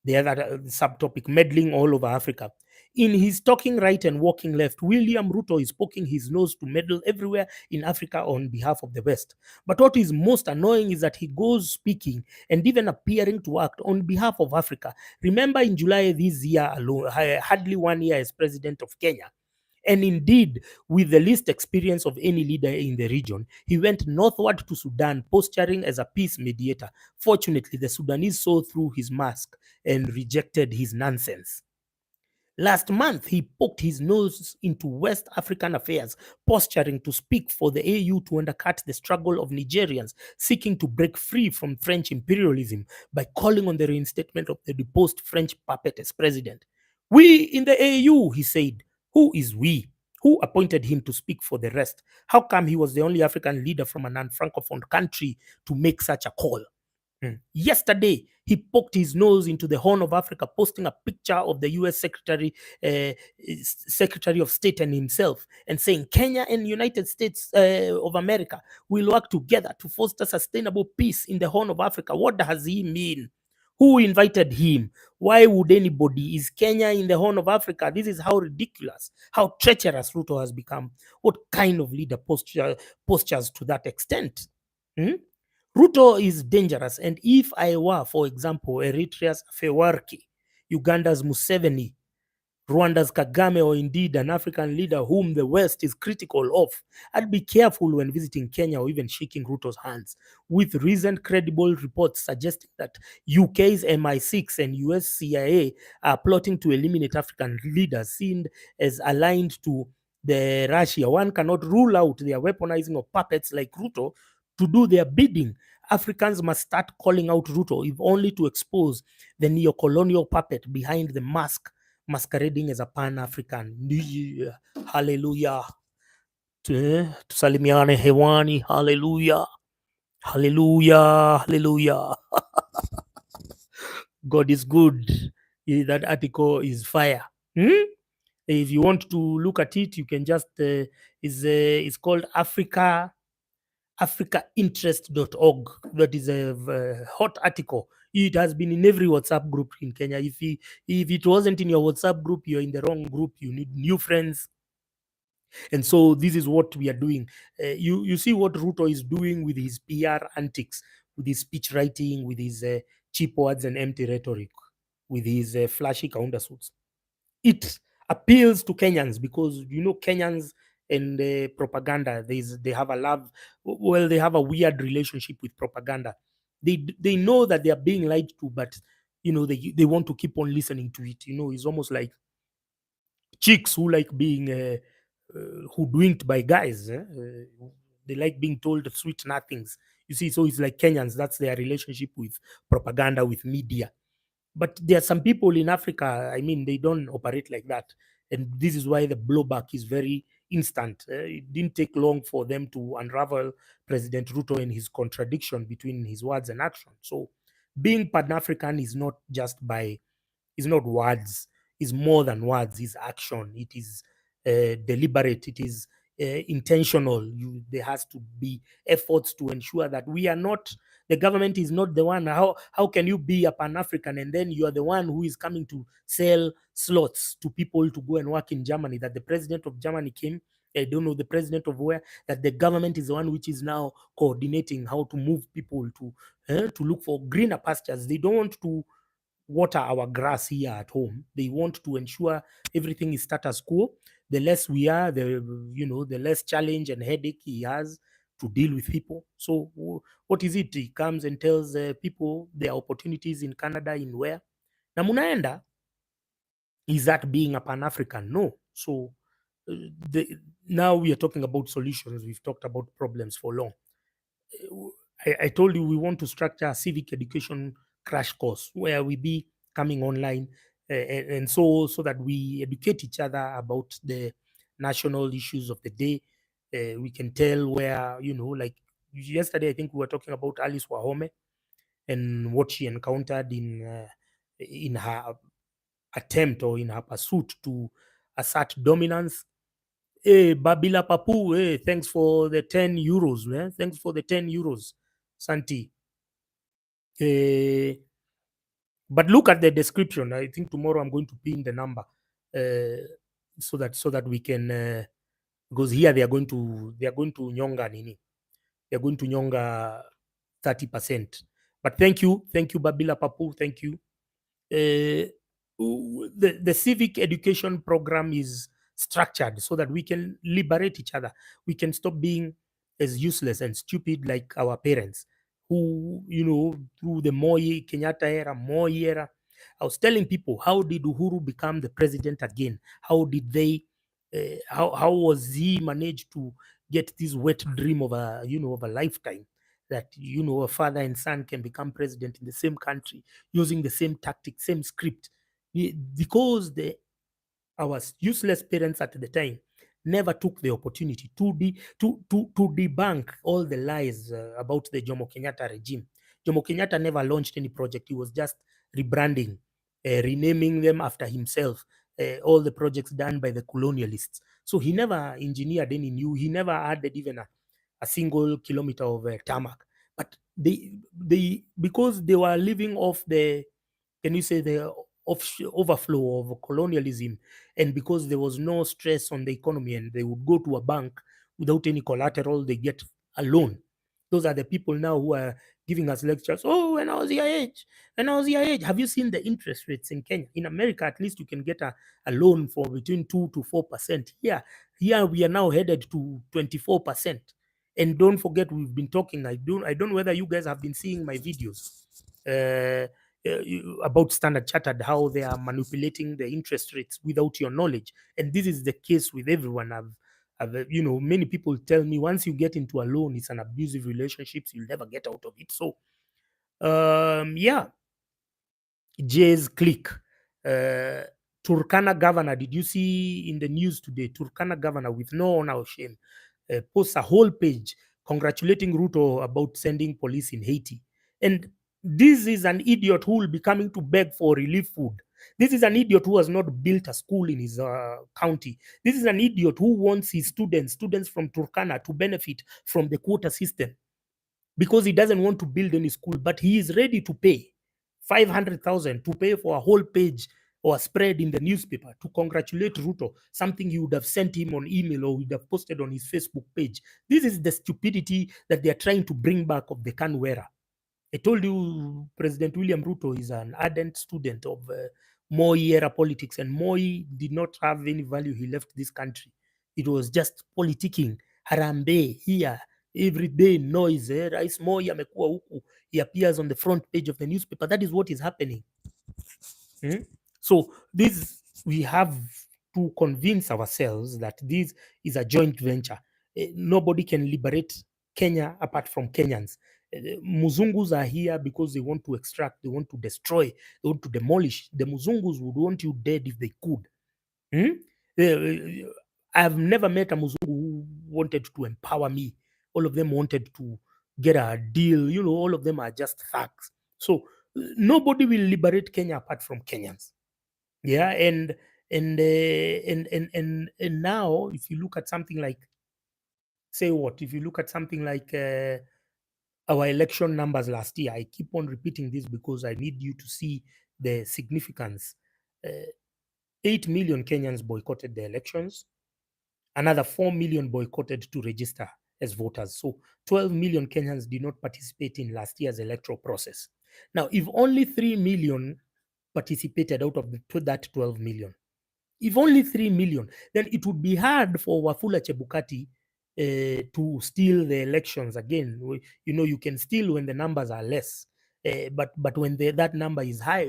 The other subtopic, meddling all over Africa. In his talking right and walking left, William Ruto is poking his nose to meddle everywhere in Africa on behalf of the West. But what is most annoying is that he goes speaking and even appearing to act on behalf of Africa. Remember, in July this year alone, hardly 1 year as president of Kenya, and indeed, with the least experience of any leader in the region, he went northward to Sudan, posturing as a peace mediator. Fortunately, the Sudanese saw through his mask and rejected his nonsense. Last month, he poked his nose into West African affairs, posturing to speak for the AU to undercut the struggle of Nigerians seeking to break free from French imperialism by calling on the reinstatement of the deposed French puppet as president. We in the AU, he said. Who is we? Who appointed him to speak for the rest? How come he was the only African leader from a non-francophone country to make such a call? Yesterday, he poked his nose into the Horn of Africa, posting a picture of the US Secretary of State and himself, and saying Kenya and United States of America will work together to foster sustainable peace in the Horn of Africa. What does he mean? Who invited him? Why would anybody? Is Kenya in the Horn of Africa? This is how ridiculous, how treacherous Ruto has become. What kind of leader postures to that extent? Ruto is dangerous, and if I were, for example, Eritrea's Afewerki, Uganda's Museveni, Rwanda's Kagame, or indeed an African leader whom the West is critical of, I'd be careful when visiting Kenya or even shaking Ruto's hands. With recent credible reports suggesting that UK's MI6 and US CIA are plotting to eliminate African leaders seen as aligned to the Russia, one cannot rule out their weaponizing of puppets like Ruto to do their bidding. Africans must start calling out Ruto, if only to expose the neo-colonial puppet behind the mask, masquerading as a pan-African. Hallelujah. Tusalimiane hewani. Hallelujah. Hallelujah. Hallelujah. God is good. That article is fire. If you want to look at it, you can just it's called africainterest.org. That is a hot article. It has been in every WhatsApp group in Kenya. If it wasn't in your WhatsApp group, you're in the wrong group. You need new friends. And so this is what we are doing. You see what Ruto is doing with his PR antics, with his speech writing, with his cheap words and empty rhetoric, with his flashy countersuits. It appeals to Kenyans because Kenyans and propaganda. They have a love. Well, they have a weird relationship with propaganda. They know that they are being lied to, but they want to keep on listening to it. It's almost like chicks who like being hoodwinked by guys. They like being told sweet nothings. You see, so it's like Kenyans. That's their relationship with propaganda, with media. But there are some people in Africa, I mean, they don't operate like that. And this is why the blowback is very instant. It didn't take long for them to unravel President Ruto and his contradiction between his words and action. So being Pan-African is not just by, it's not words, it's more than words, it's action. It is deliberate, it is intentional. There has to be efforts to ensure that we are not, the government is not the one. How can you be a Pan-African and then you are the one who is coming to sell slots to people to go and work in Germany? That the president of Germany came, I don't know the president of where, that the government is the one which is now coordinating how to move people to look for greener pastures. They don't want to water our grass here at home. They want to ensure everything is status quo. The less we are, the less challenge and headache he has to deal with people. So what is it? He comes and tells people there are opportunities in Canada, in where? Na munaenda, is that being a Pan-African? No. So now we are talking about solutions. We've talked about problems for long. I told you we want to structure a civic education crash course where we be coming online and so that we educate each other about the national issues of the day. We can tell where, like yesterday, I think we were talking about Alice Wahome and what she encountered in her attempt or in her pursuit to assert dominance. Hey, Babila Papu, hey, thanks for the 10 euros, man. Thanks for the 10 euros, Santi. But look at the description. I think tomorrow I'm going to pin the number so that we can because here they are going to nyonga nini. They are going to nyonga 30%. But thank you, Babila Papu, thank you. The civic education program is structured so that we can liberate each other. We can stop being as useless and stupid like our parents who, through the Moi Kenyatta era, Moi era. I was telling people, how did Uhuru become the president again? How did they, how was he managed to get this wet dream of a lifetime that, a father and son can become president in the same country using the same tactic, same script? Because our useless parents at the time never took the opportunity to debunk all the lies about the Jomo Kenyatta regime. Jomo Kenyatta never launched any project. He was just rebranding, renaming them after himself, all the projects done by the colonialists. So he never engineered any new, he never added even a single kilometer of tarmac. But they because they were living off the, can you say, the overflow of colonialism, and because there was no stress on the economy and they would go to a bank without any collateral, they get a loan. Those are the people now who are giving us lectures. Oh, when I was your age, when I was your age. Have you seen the interest rates in Kenya? In America, at least you can get a loan for between 2 to 4%. Here we are now headed to 24%. And don't forget, we've been talking. I don't know whether you guys have been seeing my videos about Standard Chartered, how they are manipulating the interest rates without your knowledge. And this is the case with everyone. Many people tell me once you get into a loan, it's an abusive relationship. You'll never get out of it. So, yeah, Jay's click. Turkana governor, did you see in the news today? Turkana governor, with no honor or shame, posts a whole page congratulating Ruto about sending police in Haiti. And this is an idiot who will be coming to beg for relief food. This is an idiot who has not built a school in his county. This is an idiot who wants his students from Turkana, to benefit from the quota system, because he doesn't want to build any school, but he is ready to pay 500,000 to pay for a whole page or a spread in the newspaper to congratulate Ruto, something he would have sent him on email or would have posted on his Facebook page. This is the stupidity that they are trying to bring back of the Canwera. I told you President William Ruto is an ardent student of Moi era politics, and Moi did not have any value. He left this country. It was just politicking, harambe here, everyday noise. Rais Moi amekuwa huku. He appears on the front page of the newspaper. That is what is happening. So we have to convince ourselves that this is a joint venture. Nobody can liberate Kenya apart from Kenyans. Muzungus are here because they want to extract, they want to destroy, they want to demolish. The Muzungus would want you dead if they could. I've never met a Muzungu who wanted to empower me. All of them wanted to get a deal. All of them are just thugs. So nobody will liberate Kenya apart from Kenyans. Yeah, and now, if you look at something like, if you look at something like our election numbers last year, I keep on repeating this because I need you to see the significance. 8 million Kenyans boycotted the elections. Another 4 million boycotted to register as voters. So 12 million Kenyans did not participate in last year's electoral process. Now, if only 3 million participated out of that 12 million, if only 3 million, then it would be hard for Wafula Chebukati to steal the elections again. You can steal when the numbers are less, but when that number is high,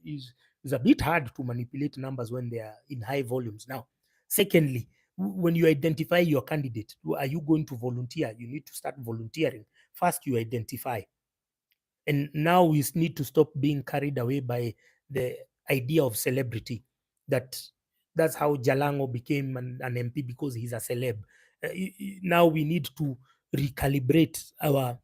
is a bit hard to manipulate numbers when they are in high volumes. Now, secondly, when you identify your candidate, are you going to volunteer? You need to start volunteering. First, you identify. And now we need to stop being carried away by the idea of celebrity. That's how Jalango became an MP, because he's a celeb. Now we need to recalibrate our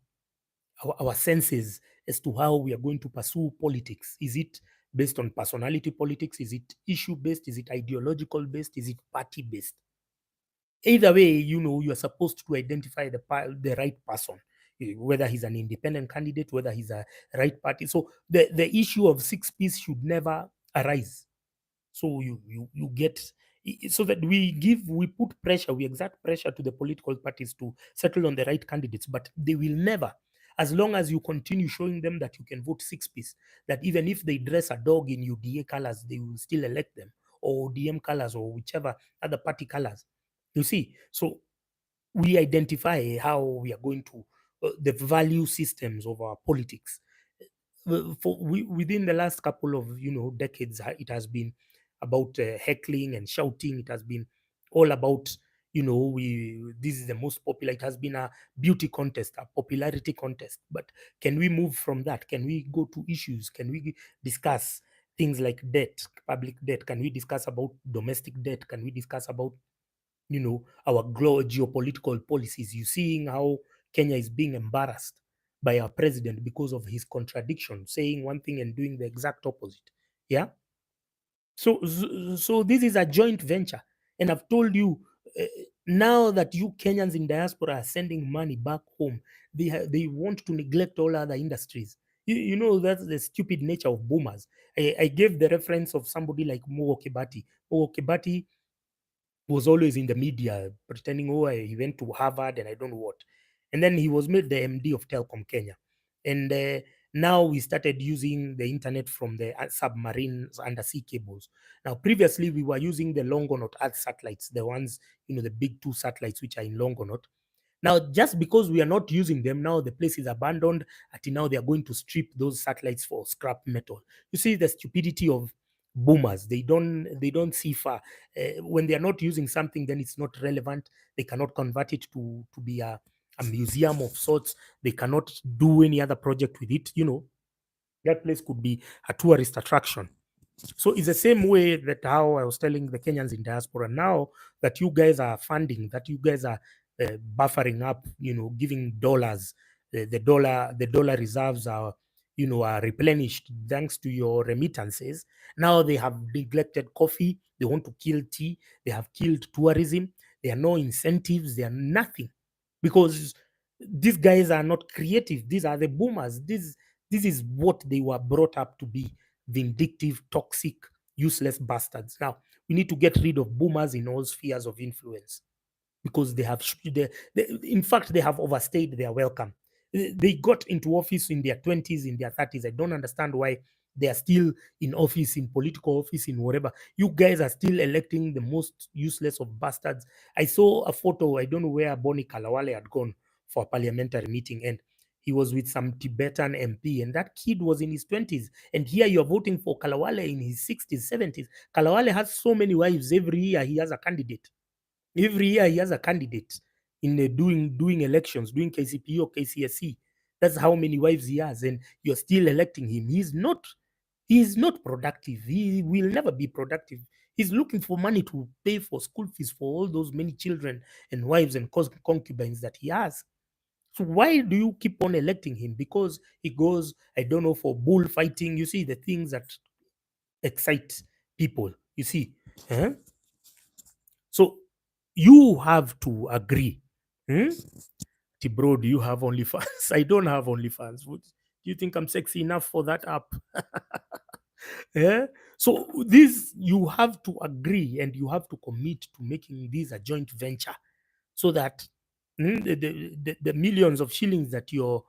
senses as to how we are going to pursue politics. Is it based on personality politics? Is it issue based? Is it ideological based? Is it party based? Either way, you are supposed to identify the right person, whether he's an independent candidate, whether he's a right party. So the issue of 6-piece should never arise. So you get, so that we put pressure, we exert pressure to the political parties to settle on the right candidates, but they will never, as long as you continue showing them that you can vote 6-piece, that even if they dress a dog in UDA colors, they will still elect them, or ODM colors, or whichever other party colors. You see, so we identify how we are going to the value systems of our politics. Within the last couple of decades, it has been about heckling and shouting. It has been all about this is the most popular. It has been a beauty contest, a popularity contest. But can we move from that? Can we go to issues? Can we discuss things like debt, public debt? Can we discuss about domestic debt? Can we discuss about our geopolitical policies? You seeing how Kenya is being embarrassed by our president because of his contradiction, saying one thing and doing the exact opposite. Yeah. So this is a joint venture, and I've told you, now that you Kenyans in diaspora are sending money back home, they want to neglect all other industries. That's the stupid nature of boomers. I gave the reference of somebody like Mo Kibati. Mo Kibati was always in the media pretending, he went to Harvard and I don't know what. And then he was made the MD of Telkom Kenya. And now we started using the internet from the submarines, undersea cables. Now, previously we were using the Longonaut Earth satellites, the ones, the big two satellites which are in Longonaut. Now, just because we are not using them, now the place is abandoned. Until now, they are going to strip those satellites for scrap metal. You see the stupidity of boomers. They don't see far. When they are not using something, then it's not relevant. They cannot convert it to be a museum of sorts. They cannot do any other project with it. That place could be a tourist attraction. So it's the same way that how I was telling the Kenyans in diaspora, now that you guys are funding, that you guys are buffering up, giving dollars, the dollar reserves are, are replenished thanks to your remittances. Now they have neglected coffee. They want to kill tea. They have killed tourism. There are no incentives. There are nothing, because these guys are not creative. These are the boomers. This is what they were brought up to be: vindictive, toxic, useless bastards. Now, we need to get rid of boomers in all spheres of influence, because in fact, they have overstayed their welcome. They got into office in their 20s, in their 30s. I don't understand why they are still in office, in political office, in whatever. You guys are still electing the most useless of bastards. I saw a photo, I don't know where Boni Kalawale had gone for a parliamentary meeting, and he was with some Tibetan MP, and that kid was in his 20s. And here you're voting for Kalawale in his 60s, 70s. Kalawale has so many wives. Every year he has a candidate. Every year he has a candidate in doing elections, doing KCPE or KCSE. That's how many wives he has, and you're still electing him. He's not productive. He will never be productive. He's looking for money to pay for school fees for all those many children and wives and concubines that he has. So why do you keep on electing him? Because he goes, I don't know, for bullfighting. You see, the things that excite people. You see, huh? So you have to agree. Hmm? Bro, do you have OnlyFans? I don't have OnlyFans. Do you think I'm sexy enough for that app? Yeah. So this, you have to agree, and you have to commit to making this a joint venture, so that the millions of shillings that you're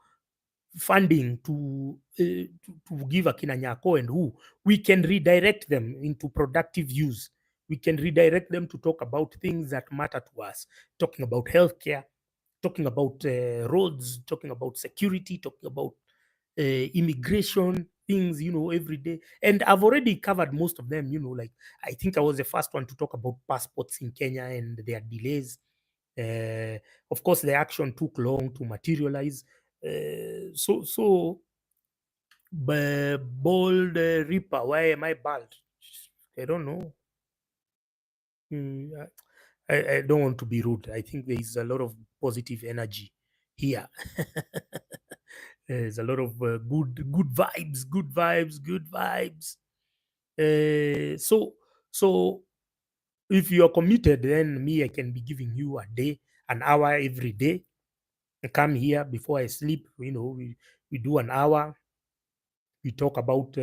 funding to give Akina Nyako and who, we can redirect them into productive use. We can redirect them to talk about things that matter to us, talking about healthcare, talking about roads, talking about security, talking about immigration things, every day. And I've already covered most of them, like I think I was the first one to talk about passports in Kenya and their delays. Uh, of course, the action took long to materialize. So, bold Reaper, why am I bald? I don't know. Mm, I don't want to be rude. I think there is a lot of positive energy here. There's a lot of good vibes, good vibes, good vibes. So if you're committed, then me, I can be giving you a day, an hour every day. I come here before I sleep. We do an hour. We talk about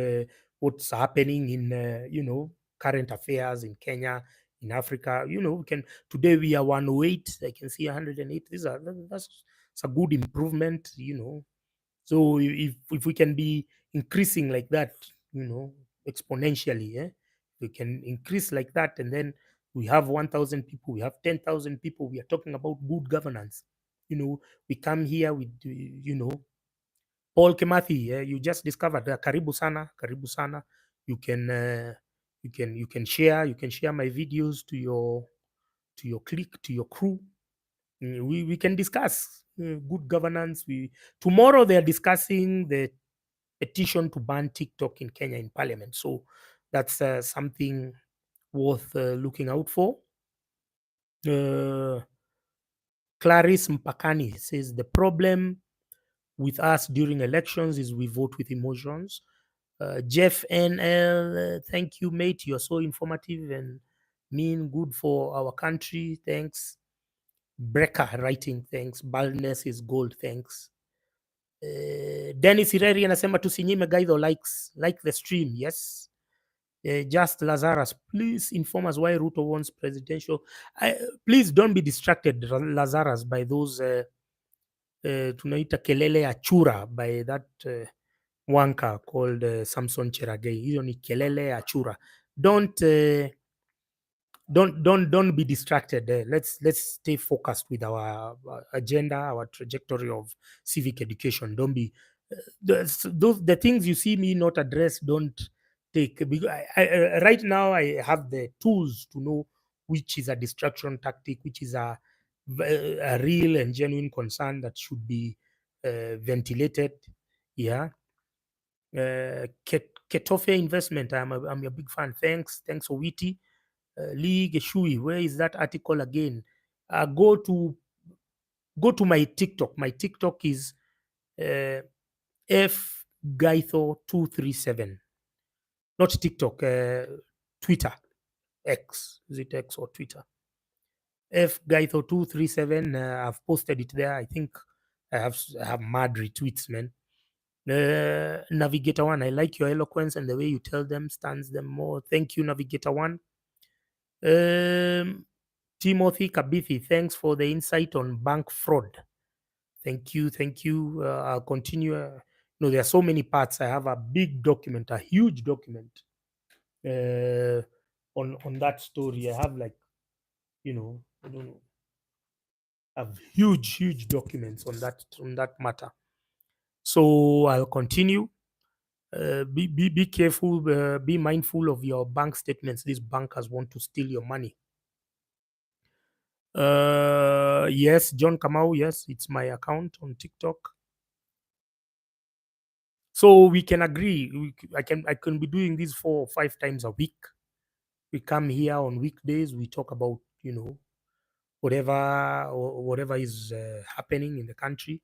what's happening in current affairs in Kenya, in Africa. We can, today we are 108. I can see 108. That's a good improvement. So if we can be increasing like that, exponentially, we can increase like that, and then we have 1,000 people, we have 10,000 people. We are talking about good governance. We come here with Paul Kimathi, you just discovered. Karibu sana, karibu sana. You can share my videos to your clique, to your crew. We can discuss good governance. Tomorrow they are discussing the petition to ban TikTok in Kenya in Parliament. So that's something worth looking out for. Clarice Mpakani says the problem with us during elections is we vote with emotions. Jeff NL, thank you, mate. You're so informative and mean good for our country. Thanks. Brecker writing, thanks. Baldness is gold, thanks. Dennis Ireri anasema tusinyime gaidho likes, like the stream, yes. Just Lazarus, please inform us why Ruto wants presidential. Please don't be distracted, Lazarus, by those tunaita kelele ya chura by that wanka called Samson Cheragei. Hiyo ni kelele ya chura. Don't be distracted. Let's stay focused with our agenda, our trajectory of civic education. Don't be the things you see me not address. Don't take because right now I have the tools to know which is a distraction tactic, which is a real and genuine concern that should be ventilated. Yeah. Ketofia investment. I'm a big fan. Thanks, Owiti. League Shui. Where is that article again? Go to my TikTok. My TikTok is F Gaitho 237. Not TikTok. Twitter. X. Is it X or Twitter? F Gaitho 237. I've posted it there. I think I have mad retweets, man. Navigator One, I like your eloquence and the way you tell them stands them more. Thank you, Navigator One. Timothy Kabithi, thanks for the insight on bank fraud. Thank you. I'll continue. There are so many parts. I have a big document, a huge document on that story. I have I don't know, I have huge documents on that matter. So I'll continue. Be careful. Be mindful of your bank statements. These bankers want to steal your money. Yes, John Kamau. Yes, it's my account on TikTok. So we can agree. I can be doing this 4 or 5 times a week. We come here on weekdays. We talk about whatever is happening in the country,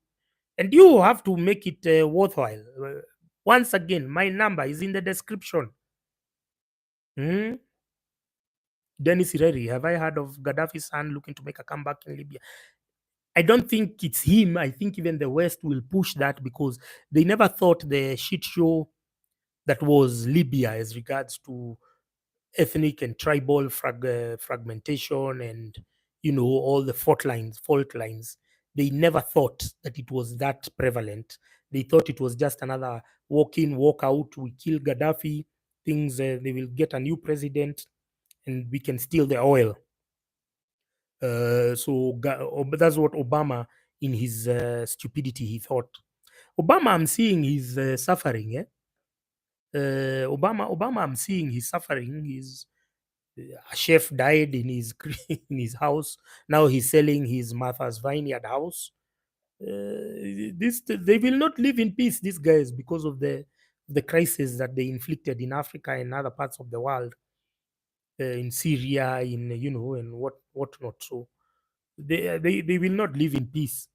and you have to make it worthwhile. Once again, my number is in the description. Dennis Ireri, have I heard of Gaddafi's son looking to make a comeback in Libya? I don't think it's him. I think even the West will push that because they never thought the shit show that was Libya as regards to ethnic and tribal fragmentation and all the fault lines. They never thought that it was that prevalent. They thought it was just another walk in, walk out. We kill Gaddafi. Things they will get a new president, and we can steal the oil. That's what Obama, in his stupidity, he thought. Obama, I'm seeing he's suffering. Obama, I'm seeing he's suffering. A chef died in his in his house. Now he's selling his Martha's Vineyard house. They will not live in peace, these guys, because of the crisis that they inflicted in Africa and other parts of the world, in Syria, and whatnot. So they will not live in peace.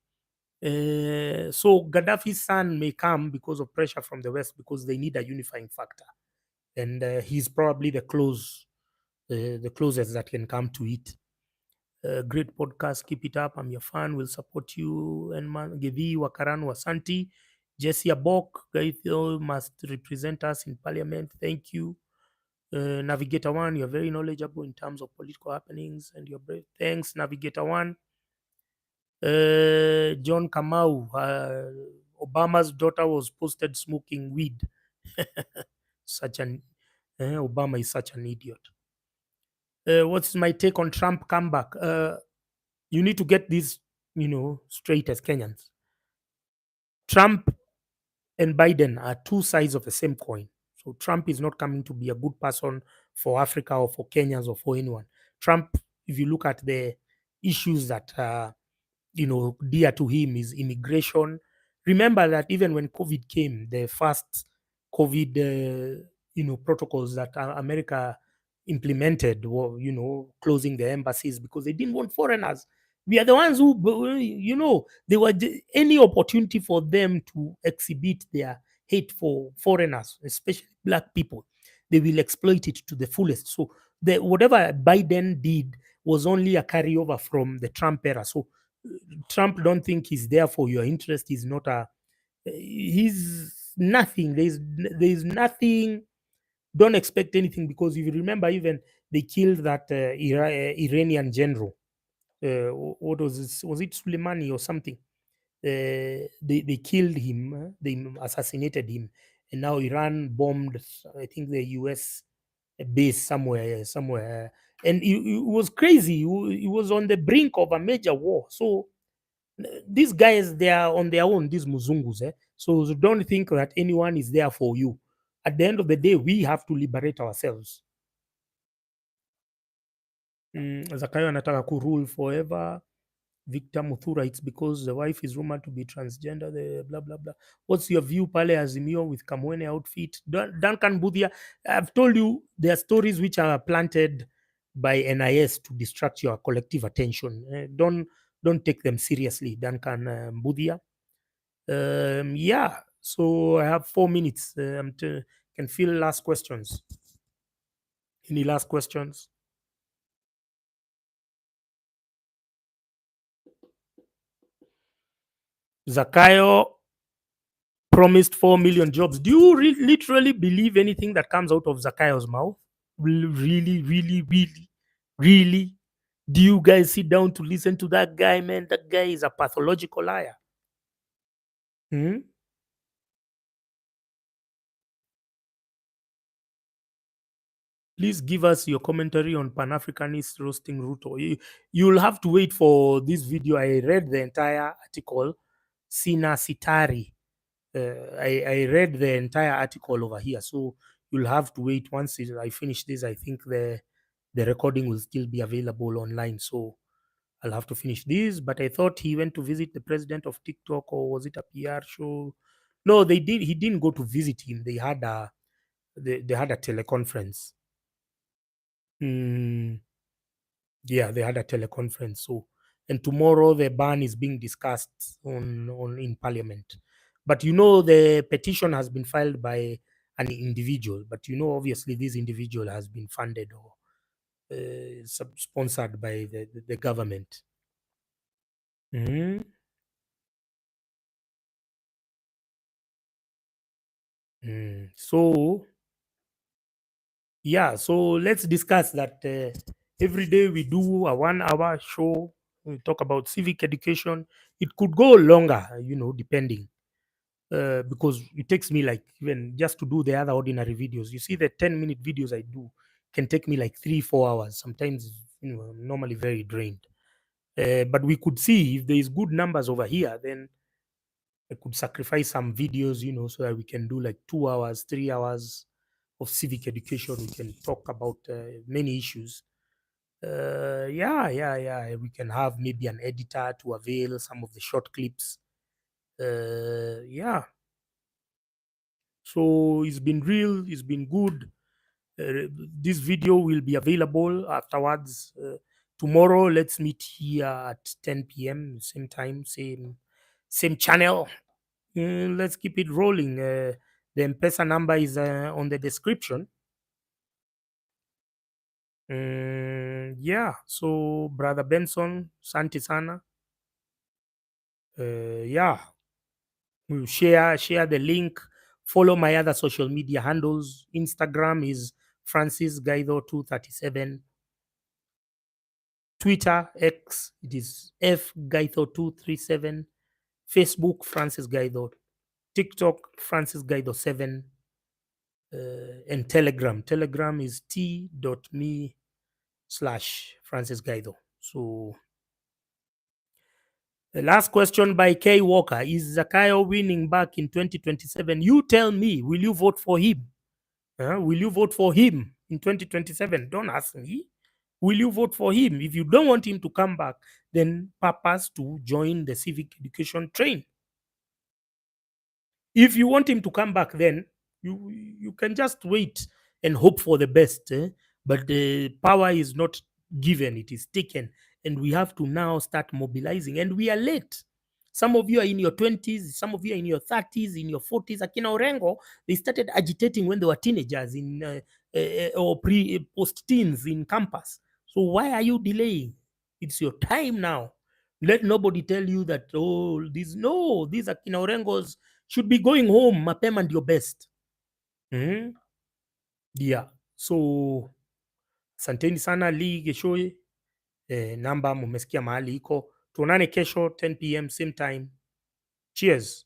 So Gaddafi's son may come because of pressure from the West, because they need a unifying factor, and he's probably the closest that can come to it. Great podcast, keep it up. I'm your fan. Will support you. And Gevi Wakaran Wasanti, Jesse Abok, Gaithio must represent us in Parliament. Thank you. Navigator One, you're very knowledgeable in terms of political happenings, and you're brave. Thanks, Navigator One. John Kamau, Obama's daughter was posted smoking weed. Obama is such an idiot. What's my take on Trump comeback? You need to get this, straight as Kenyans. Trump and Biden are two sides of the same coin. So Trump is not coming to be a good person for Africa or for Kenyans or for anyone. Trump, if you look at the issues that dear to him, is immigration. Remember that even when COVID came, the first COVID protocols that America implemented were closing the embassies because they didn't want foreigners. We are the ones who they were any opportunity for them to exhibit their hate for foreigners, especially black people, they will exploit it to the fullest. So whatever Biden did was only a carryover from the Trump era. So Trump don't think he's there for your interest. He's not he's nothing. There's nothing. Don't expect anything, because if you remember, even they killed that Iranian general. What was this? Was it Soleimani or something? they killed him, they assassinated him, and now Iran bombed, I think, the US base somewhere, and it was crazy. It was on the brink of a major war. So these guys, they are on their own, these Muzungus. So don't think that anyone is there for you. At the end of the day, we have to liberate ourselves. Zakayo anataka kurule forever. Victor Muthura, it's because the wife is rumored to be transgender, the blah blah blah. What's your view, Pale Azimio, with Kamwene outfit? Duncan Budia, I've told you there are stories which are planted by NIS to distract your collective attention. Don't take them seriously, Duncan Budia. Yeah, so I have 4 minutes. Can feel last questions. Any last questions? Zakayo promised 4 million jobs. Do you literally believe anything that comes out of Zakayo's mouth? Really, really, really, really? Do you guys sit down to listen to that guy, man? That guy is a pathological liar. Hmm? Please give us your commentary on Pan-Africanist roasting Ruto. You'll have to wait for this video. I read the entire article. Sina Sitari. I read the entire article over here. So you'll have to wait. Once I finish this, I think the recording will still be available online. So I'll have to finish this. But I thought he went to visit the president of TikTok, or was it a PR show? No, they did. He didn't go to visit him. They had a teleconference. Mm, yeah, they had a teleconference. So, and tomorrow the ban is being discussed on in Parliament. But the petition has been filed by an individual. But obviously, this individual has been funded or sponsored by the government. Mhm. So yeah, so let's discuss that. Every day we do a 1 hour show. We talk about civic education. It could go longer, depending. Because it takes me like, even just to do the other ordinary videos. You see, the 10-minute videos I do can take me like 3-4 hours. Sometimes, I'm normally very drained. But we could see if there is good numbers over here, then I could sacrifice some videos, so that we can do like 2 hours, 3 hours of civic education. We can talk about many issues. Yeah. We can have maybe an editor to avail some of the short clips. Yeah. So it's been real. It's been good. This video will be available afterwards. Tomorrow, let's meet here at 10 p.m. Same time, same channel. Let's keep it rolling. The M-PESA number is on the description. Yeah. So, Brother Benson, Santi Sana. Yeah. We'll share the link. Follow my other social media handles. Instagram is Francis Gaido 237. Twitter X, it is F Gaido 237. Facebook Francis Gaido. TikTok Francis Gaido 7. And Telegram. Telegram is t.me/Francis Gaido. So the last question by K Walker: is Zakayo winning back in 2027? You tell me, will you vote for him? Will you vote for him in 2027? Don't ask me. Will you vote for him? If you don't want him to come back, then purpose to join the civic education train. If you want him to come back, then you can just wait and hope for the best. But the power is not given, it is taken. And we have to now start mobilizing. And we are late. Some of you are in your 20s, some of you are in your 30s, in your 40s. Akina Orengo, they started agitating when they were teenagers or post teens in campus. So why are you delaying? It's your time now. Let nobody tell you that, these Akina Orengos should be going home mapema ndio best. Yeah. So asanteni sana Lee Geshoye. Namba mumesikia mahali iko. Tuonane kesho 10 p.m. same time. Cheers.